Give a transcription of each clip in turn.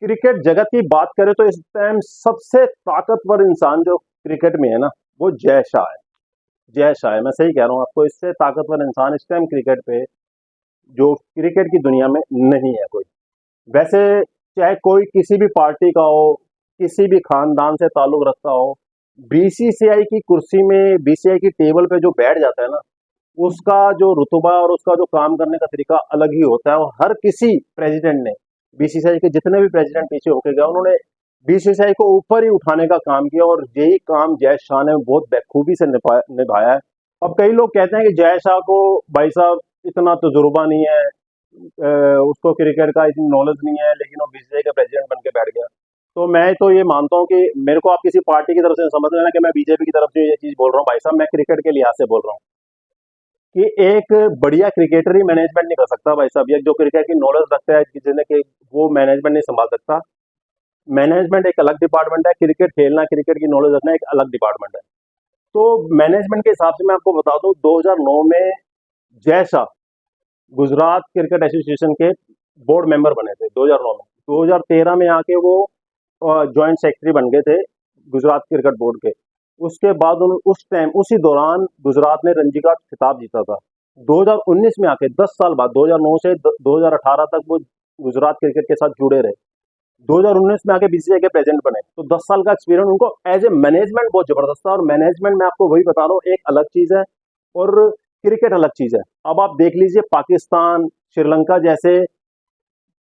Cricket जगत की बात करें तो इस टाइम सबसे ताकतवर इंसान जो क्रिकेट में है ना, वो जय शाह है। जय शाह है, मैं सही कह रहा हूँ आपको, इससे ताकतवर इंसान इस टाइम क्रिकेट पे, जो क्रिकेट की दुनिया में नहीं है कोई। वैसे चाहे कोई किसी भी पार्टी का हो, किसी भी खानदान से ताल्लुक रखता हो, बीसीसीआई की कुर्सी में, बीसीसीआई की टेबल पे जो बैठ जाता है ना, उसका जो रुतबा और उसका जो काम करने का तरीका अलग ही होता है। और हर किसी प्रेसिडेंट ने, बीसीसीआई के जितने भी प्रेसिडेंट पीछे होके गए, उन्होंने बीसीसीआई को ऊपर ही उठाने का काम किया, और यही काम जय शाह ने बहुत बेखूबी से निभाया है। अब कई लोग कहते हैं कि जय शाह को, भाई साहब, इतना तजुर्बा नहीं है, उसको क्रिकेट का इतनी नॉलेज नहीं है, लेकिन वो बीसीसीआई का प्रेसिडेंट बन के बैठ गया। तो मैं तो ये मानता हूँ कि मेरे को आप किसी पार्टी की तरफ से समझ लेना कि मैं बीजेपी की तरफ से ये चीज बोल रहा हूँ। भाई साहब, मैं क्रिकेट के लिहाज से बोल रहा हूँ कि एक बढ़िया क्रिकेटर ही मैनेजमेंट नहीं कर सकता। भाई साहब, ये जो क्रिकेट की नॉलेज रखता है, जिन्हें कि वो मैनेजमेंट नहीं संभाल सकता। मैनेजमेंट एक अलग डिपार्टमेंट है, क्रिकेट खेलना, क्रिकेट की नॉलेज रखना एक अलग डिपार्टमेंट है। तो मैनेजमेंट के हिसाब से मैं आपको बता दूं, 2009 में जय शाह गुजरात क्रिकेट एसोसिएशन के बोर्ड मेंबर बने थे 2009 में। 2013 में आके वो जॉइंट सेक्रेटरी बन गए थे गुजरात क्रिकेट बोर्ड के। उसके बाद उस टाइम, उसी दौरान गुजरात ने रणजी का खिताब जीता था। 2019 में आके 10 साल बाद, 2009 से 2018 तक वो गुजरात क्रिकेट के साथ जुड़े रहे। 2019 में आके बीसीसीआई के प्रेसिडेंट बने, तो 10 साल का एक्सपीरियंस उनको एज ए मैनेजमेंट बहुत जबरदस्त था। और मैनेजमेंट में आपको वही बता रहा हूँ, एक अलग चीज है और क्रिकेट अलग चीज है। अब आप देख लीजिए, पाकिस्तान, श्रीलंका जैसे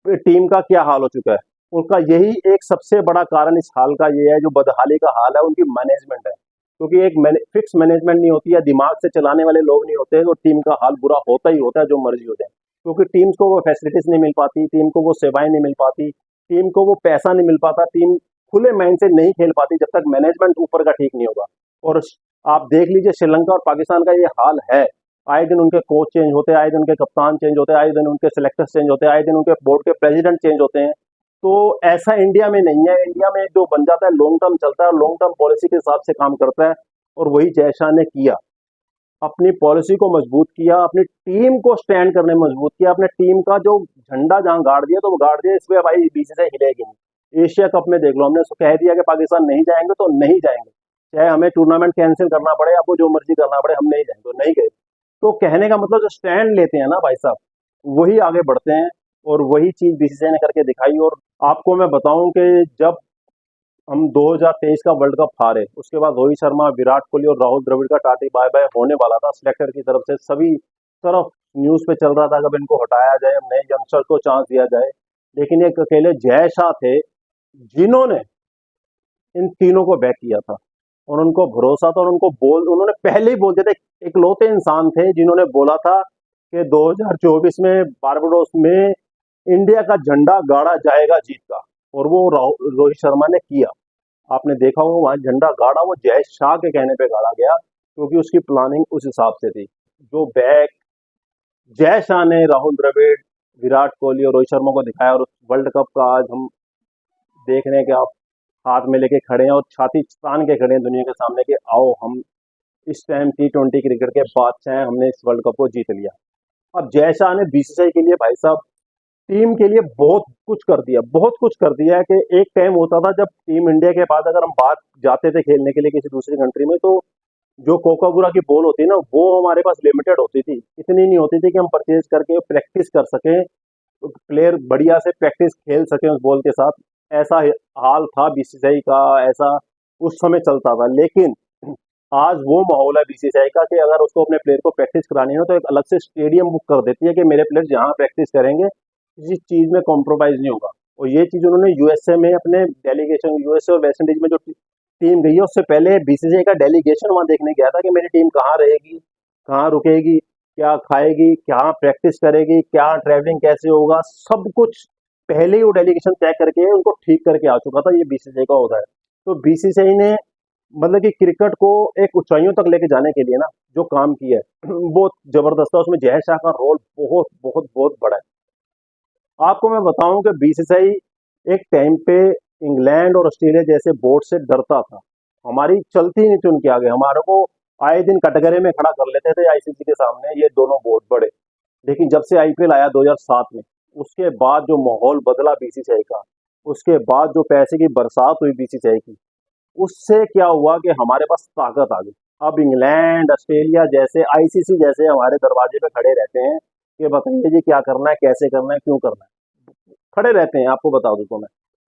टीम का क्या हाल हो चुका है। उनका यही एक सबसे बड़ा कारण इस हाल का ये है, जो बदहाली का हाल है, उनकी मैनेजमेंट है। क्योंकि एक फिक्स मैनेजमेंट नहीं होती है, दिमाग से चलाने वाले लोग नहीं होते, तो टीम का हाल बुरा होता ही होता है, जो मर्जी हो जाए। क्योंकि टीम्स को वो फैसिलिटीज नहीं मिल पाती, टीम को वो सेवाएं नहीं मिल पाती, टीम को वो पैसा नहीं मिल पाता, टीम खुले माइंड से नहीं खेल पाती जब तक मैनेजमेंट ऊपर का ठीक नहीं होगा। और आप देख लीजिए, श्रीलंका और पाकिस्तान का ये हाल है। आए दिन उनके कोच चेंज होते हैं, आए दिन उनके कप्तान चेंज होते हैं, आए दिन उनके सिलेक्टर्स चेंज होते हैं, आए दिन उनके बोर्ड के प्रेसिडेंट चेंज होते हैं। तो ऐसा इंडिया में नहीं है। इंडिया में जो बन जाता है, लॉन्ग टर्म चलता है और लॉन्ग टर्म पॉलिसी के हिसाब से काम करता है। और वही जय शाह ने किया, अपनी पॉलिसी को मजबूत किया, अपनी टीम को स्टैंड करने में मजबूत किया, अपने टीम का जो झंडा जहां गाड़ दिया, तो वो गाड़ दिया। इसमें भाई बीसीसीआई हिलेगी नहीं। एशिया कप में देख लो, हमने कह दिया कि पाकिस्तान नहीं जाएंगे तो नहीं जाएंगे, चाहे हमें टूर्नामेंट कैंसिल करना पड़े, आपको जो मर्जी करना पड़े, हम नहीं जाएंगे, तो नहीं गए। तो कहने का मतलब, जो स्टैंड लेते हैं ना भाई साहब, वही आगे बढ़ते हैं। और वही चीज बीसीसीआई ने करके दिखाई। और आपको मैं बताऊं कि जब हम 2023 का वर्ल्ड कप हारे, उसके बाद रोहित शर्मा, विराट कोहली और राहुल द्रविड़ का टाटी बाय बाय होने वाला था सिलेक्टर की तरफ से। सभी तरफ न्यूज पे चल रहा था कि अब इनको हटाया जाए, नए यंगस्टर को चांस दिया जाए। लेकिन एक अकेले जय शाह थे, जिन्होंने इन तीनों को बैक किया था। और उनको भरोसा था, और उन्होंने पहले ही बोल दिया था। इकलौते इंसान थे जिन्होंने बोला था कि 2024 में बारबाडोस में इंडिया का झंडा गाड़ा जाएगा जीत का। और वो रोहित शर्मा ने किया। आपने देखा होगा, वहां झंडा गाड़ा वो जय शाह के कहने पे गाड़ा गया, क्योंकि उसकी प्लानिंग उस हिसाब से थी। जो बैक जय शाह ने राहुल द्रविड़, विराट कोहली और रोहित शर्मा को दिखाया, और उस वर्ल्ड कप का आज हम देख रहे हैं कि आप हाथ में लेके खड़े हैं और छाती तान के खड़े हैं दुनिया के सामने कि आओ, हम इस टाइम T20 क्रिकेट के बादशाह हैं, हमने इस वर्ल्ड कप को जीत लिया। अब जय शाह ने बीसीसीआई के लिए, भाई साहब, टीम के लिए बहुत कुछ कर दिया, बहुत कुछ कर दिया है। कि एक टाइम होता था जब टीम इंडिया के बाद अगर हम बात जाते थे खेलने के लिए किसी दूसरी कंट्री में, तो जो कोकाबुरा की बॉल होती है ना, वो हमारे पास लिमिटेड होती थी, इतनी नहीं होती थी कि हम परचेज करके प्रैक्टिस कर सकें, प्लेयर बढ़िया से प्रैक्टिस खेल सकें उस बॉल के साथ। ऐसा हाल था बीसीसीआई का, ऐसा उस समय चलता था। लेकिन आज वो माहौल है बीसीसीआई का कि अगर उसको अपने प्लेयर को प्रैक्टिस करानी हो, तो एक अलग से स्टेडियम बुक कर देती है कि मेरे प्लेयर जहां प्रैक्टिस करेंगे, किसी चीज में कॉम्प्रोमाइज नहीं होगा। और ये चीज उन्होंने यूएसए में अपने डेलीगेशन, यूएसए और वेस्ट इंडीज में जो टीम गई है, उससे पहले बीसीसीआई का डेलीगेशन वहां देखने गया था कि मेरी टीम कहाँ रहेगी, कहाँ रुकेगी, क्या खाएगी, क्या प्रैक्टिस करेगी, क्या ट्रैवलिंग कैसे होगा, सब कुछ पहले ही वो डेलीगेशन तय करके उनको ठीक करके आ चुका था। ये बीसीसीआई का होता है। तो बीसीसीआई ने, मतलब कि क्रिकेट को एक ऊंचाइयों तक लेके जाने के लिए ना, जो काम किया है वो जबरदस्त है। उसमें जय शाह का रोल बहुत बहुत बहुत बड़ा है। आपको मैं बताऊं कि बीसीसीआई एक टाइम पे इंग्लैंड और ऑस्ट्रेलिया जैसे बोर्ड से डरता था। हमारी चलती नहीं थी उनके आगे, हमारे को आए दिन कटघरे में खड़ा कर लेते थे आईसीसी के सामने, ये दोनों बोर्ड बड़े। लेकिन जब से आईपीएल आया 2007 में, उसके बाद जो माहौल बदला बीसीसीआई का, उसके बाद जो पैसे की बरसात हुई बीसीसीआई की, उससे क्या हुआ कि हमारे पास ताकत आ गई। अब इंग्लैंड, ऑस्ट्रेलिया जैसे, आईसीसी जैसे हमारे दरवाजे पे खड़े रहते हैं कि बताइए जी क्या करना है, कैसे करना है, क्यों करना है। खड़े रहते हैं, आपको बता दूं तो मैं,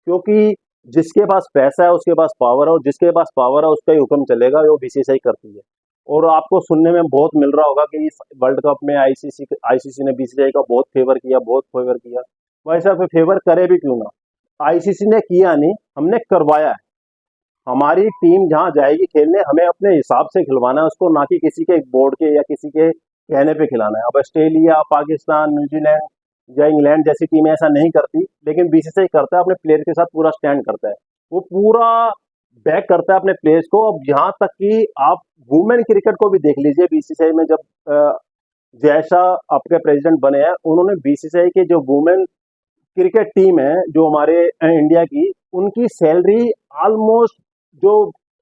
क्योंकि जिसके पास पैसा है उसके पास पावर है, और जिसके पास पावर है उसका ही हुक्म चलेगा, वो बीसीसीआई करती है। और आपको सुनने में बहुत मिल रहा होगा कि इस वर्ल्ड कप में आईसीसी ने बीसीसीआई का बहुत फेवर किया, बहुत फेवर किया। वैसा फिर फेवर करे भी क्यों ना, आईसीसी ने किया नहीं, हमने करवाया है। हमारी टीम जहाँ जाएगी खेलने, हमें अपने हिसाब से खिलवाना है उसको, ना कि किसी के बोर्ड के या किसी के कहने पे खिलाना है। अब ऑस्ट्रेलिया, पाकिस्तान, न्यूजीलैंड या इंग्लैंड जैसी टीमें ऐसा नहीं करती, लेकिन बीसीसीआई करता है, अपने प्लेयर के साथ पूरा स्टैंड करता है। वो पूरा बैक करता है अपने प्लेयर्स को। अब यहाँ तक कि आप वुमेन क्रिकेट को भी देख लीजिए, बीसीसीआई में जब जय शाह आपके प्रेसिडेंट बने हैं, उन्होंने बीसीसीआई के जो वुमेन क्रिकेट टीम है जो हमारे इंडिया की, उनकी सैलरी ऑलमोस्ट जो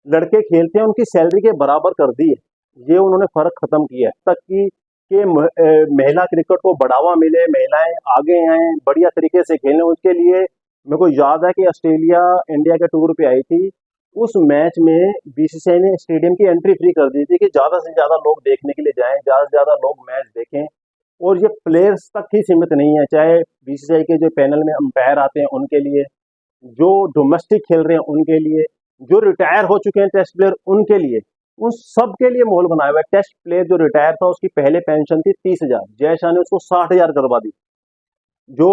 लड़के खेलते हैं उनकी सैलरी के बराबर कर दी है। ये उन्होंने फर्क खत्म किया है, तक कि महिला क्रिकेट को बढ़ावा मिले, महिलाएं आगे आए, बढ़िया तरीके से खेलें। उसके लिए मेरे को याद है कि ऑस्ट्रेलिया इंडिया के टूर पे आई थी, उस मैच में बीसीसीआई ने स्टेडियम की एंट्री फ्री कर दी थी कि ज्यादा से ज्यादा लोग देखने के लिए जाएं, ज्यादा से ज्यादा लोग मैच देखें। और ये प्लेयर्स तक ही सीमित नहीं है, चाहे बीसीसीआई के जो पैनल में अंपायर आते हैं उनके लिए, जो डोमेस्टिक खेल रहे हैं उनके लिए, जो रिटायर हो चुके हैं टेस्ट प्लेयर उनके लिए, उन सब के लिए माहौल बनाया हुआ है। टेस्ट प्लेयर जो रिटायर था उसकी पहले पेंशन थी 30,000, जय शाह ने उसको 60,000 करवा दी। जो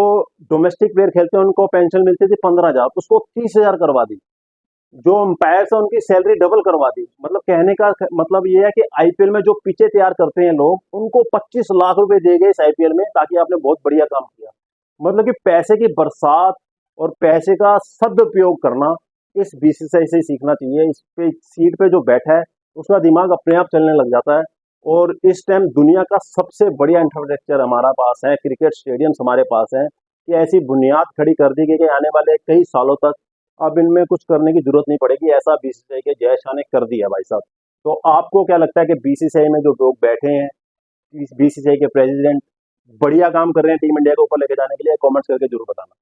डोमेस्टिक प्लेयर खेलते हैं उनको पेंशन मिलती थी 15,000, उसको 30,000 करवा दी। जो अंपायर है उनकी सैलरी डबल करवा दी। मतलब कहने का मतलब ये है कि आईपीएल में जो पिचे तैयार करते हैं लोग, उनको 25 लाख रुपए दिए गए इस आईपीएल में, ताकि आपने बहुत बढ़िया काम किया। मतलब कि पैसे की बरसात और पैसे का सदुपयोग करना, इस बीसीसीआई से सीखना चाहिए। इस पे सीट पे जो बैठा है उसका दिमाग अपने आप चलने लग जाता है। और इस टाइम दुनिया का सबसे बढ़िया इंफ्रास्ट्रक्चर हमारा पास है, क्रिकेट स्टेडियम्स हमारे पास हैं, कि ऐसी बुनियाद खड़ी कर दी गई कि आने वाले कई सालों तक अब इनमें कुछ करने की जरूरत नहीं पड़ेगी। ऐसा बीसीसीआई के जय शाह ने कर दिया भाई साहब। तो आपको क्या लगता है कि बीसीसीआई में जो लोग बैठे हैं, इस बीसीसीआई के प्रेसिडेंट बढ़िया काम कर रहे हैं टीम इंडिया को ऊपर लेके जाने के लिए? कमेंट्स करके जरूर बताना।